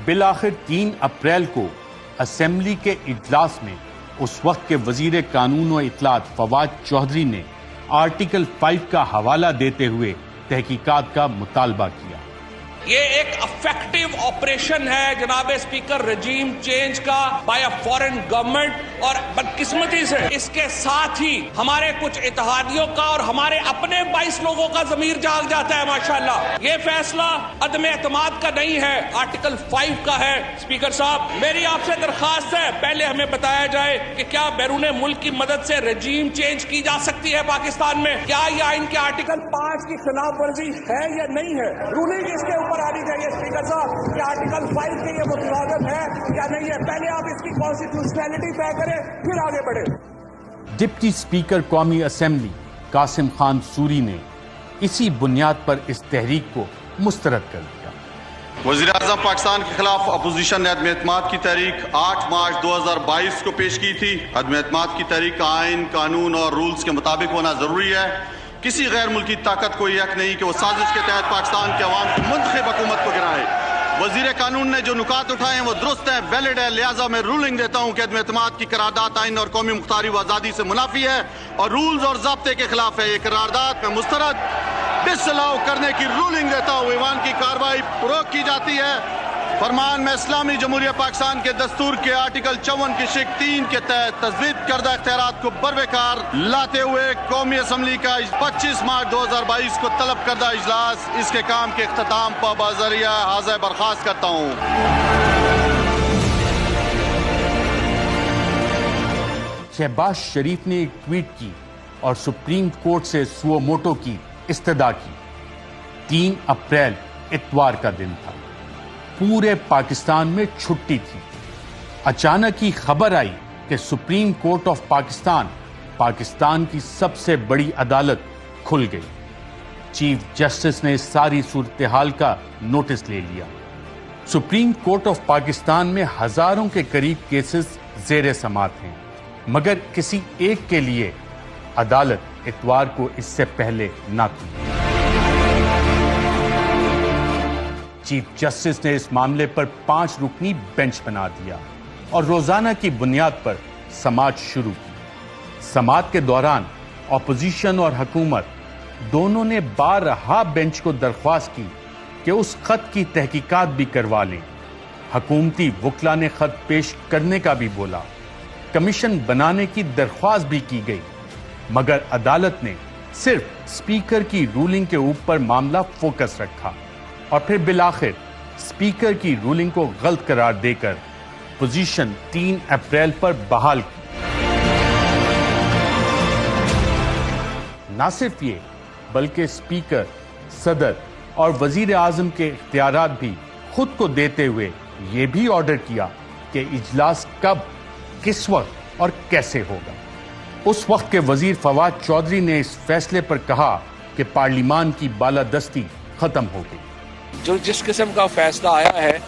بالآخر 3 اپریل کو اسمبلی کے اجلاس میں اس وقت کے وزیر قانون و اطلاعات فواد چودھری نے آرٹیکل 5 کا حوالہ دیتے ہوئے تحقیقات کا مطالبہ کیا۔ یہ ایک افیکٹو آپریشن ہے جناب اسپیکر رجیم چینج کا بائی اے فارن گورنمنٹ، اور بدقسمتی سے اس کے ساتھ ہی ہمارے کچھ اتحادیوں کا اور ہمارے اپنے 22 لوگوں کا ضمیر جاگ جاتا ہے ماشاءاللہ۔ یہ فیصلہ عدم اعتماد کا نہیں ہے، آرٹیکل 5 کا ہے۔ اسپیکر صاحب میری آپ سے درخواست ہے پہلے ہمیں بتایا جائے کہ کیا بیرون ملک کی مدد سے رجیم چینج کی جا سکتی ہے پاکستان میں؟ کیا یہ آئین کے آرٹیکل 5 کی خلاف ورزی ہے یا نہیں ہے؟ رولنگ اس کے اوپر آنی چاہیے اسپیکر صاحب کہ آرٹیکل 5 کے یہ متضادم ہے یا نہیں ہے۔ پہلے آپ اس کی کانسٹیٹیوشنلٹی طے کریں پھر آگے بڑھیں۔ ڈپٹی اسپیکر قومی اسمبلی قاسم خان سوری نے اسی بنیاد پر اس تحریک کو مسترد کر دیا۔ وزیر اعظم پاکستان کے خلاف اپوزیشن نے عدم اعتماد کی تحریک 8 مارچ 2022 کو پیش کی تھی۔ عدم اعتماد کی تحریک کا آئین، قانون اور رولز کے مطابق ہونا ضروری ہے۔ کسی غیر ملکی طاقت کو یہ حق نہیں کہ وہ سازش کے تحت پاکستان کے عوام کی منتخب حکومت کو گرائے۔ وزیر قانون نے جو نکات اٹھائے ہیں وہ درست ہے، ویلڈ ہے، لہٰذا میں رولنگ دیتا ہوں کہ عدم اعتماد کی قرارداد آئین اور قومی مختاری و آزادی سے منافی ہے اور رولز اور ضابطے کے خلاف ہے۔ یہ قرارداد میں مسترد ڈسالاؤ کرنے کی رولنگ دیتا ہوں۔ ایوان کی کارروائی فروغ کی جاتی ہے۔ فرمان میں اسلامی جمہوریہ پاکستان کے دستور کے آرٹیکل 54 کی شق 3 کے تحت تجویز کردہ اختیارات کو بروقار لاتے ہوئے قومی اسمبلی کا 25 مارچ 2022 کو طلب کردہ اجلاس اس کے کام کے اختتام پر بذریعہ حاضر برخاست کرتا ہوں۔ شہباز شریف نے ایک ٹویٹ کی اور سپریم کورٹ سے سو موٹو کی استدعا کی۔ 3 اپریل اتوار کا دن تھا، پورے پاکستان میں چھٹی تھی۔ اچانک ہی خبر آئی کہ سپریم کورٹ آف پاکستان کی سب سے بڑی عدالت کھل گئی۔ چیف جسٹس نے ساری صورتحال کا نوٹس لے لیا۔ سپریم کورٹ آف پاکستان میں ہزاروں کے قریب کیسز زیر سماعت ہیں، مگر کسی ایک کے لیے عدالت اتوار کو اس سے پہلے نہ کھلی۔ چیف جسٹس نے اس معاملے پر 5 رکنی بینچ بنا دیا اور روزانہ کی بنیاد پر سماعت شروع کی۔ سماعت کے دوران اپوزیشن اور حکومت دونوں نے بارہا بینچ کو درخواست کی کہ اس خط کی تحقیقات بھی کروا لیں۔ حکومتی وکلا نے خط پیش کرنے کا بھی بولا، کمیشن بنانے کی درخواست بھی کی گئی، مگر عدالت نے صرف اسپیکر کی رولنگ کے اوپر معاملہ فوکس رکھا اور پھر بالآخر اسپیکر کی رولنگ کو غلط قرار دے کر پوزیشن 3 اپریل پر بحال کی۔ نہ صرف یہ بلکہ اسپیکر، صدر اور وزیر اعظم کے اختیارات بھی خود کو دیتے ہوئے یہ بھی آرڈر کیا کہ اجلاس کب، کس وقت اور کیسے ہوگا۔ اس وقت کے وزیر فواد چودھری نے اس فیصلے پر کہا کہ پارلیمان کی بالادستی ختم ہو گئی۔ جس قسم کا فیصلہ آیا ہے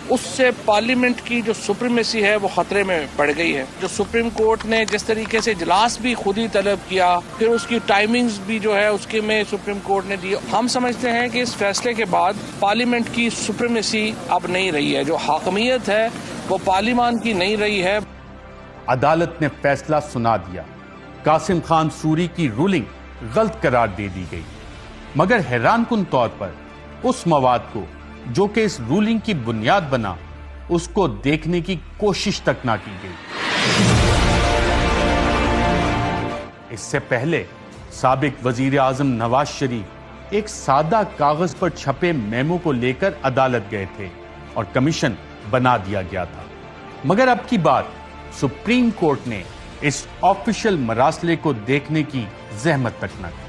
اس سے پارلیمنٹ کی جو سپریمیسی ہے وہ خطرے میں پڑ گئی ہے۔ جو سپریم کورٹ نے جس طریقے سے اجلاس بھی خود ہی طلب کیا، پھر اس کی ٹائمنگز بھی جو ہے اس کے میں سپریم کورٹ نے دی، ہم سمجھتے ہیں کہ اس فیصلے کے بعد پارلیمنٹ کی سپریمیسی اب نہیں رہی ہے، جو حاکمیت ہے وہ پارلیمان کی نہیں رہی ہے۔ عدالت نے فیصلہ سنا دیا، قاسم خان سوری کی رولنگ غلط قرار دے دی گئی، مگر حیران کن طور پر اس مواد کو جو کہ اس رولنگ کی بنیاد بنا، اس کو دیکھنے کی کوشش تک نہ کی گئی۔ اس سے پہلے سابق وزیر اعظم نواز شریف ایک سادہ کاغذ پر چھپے میمو کو لے کر عدالت گئے تھے اور کمیشن بنا دیا گیا تھا، مگر اب کی بات سپریم کورٹ نے اس آفیشل مراسلے کو دیکھنے کی زحمت تک نہ کی۔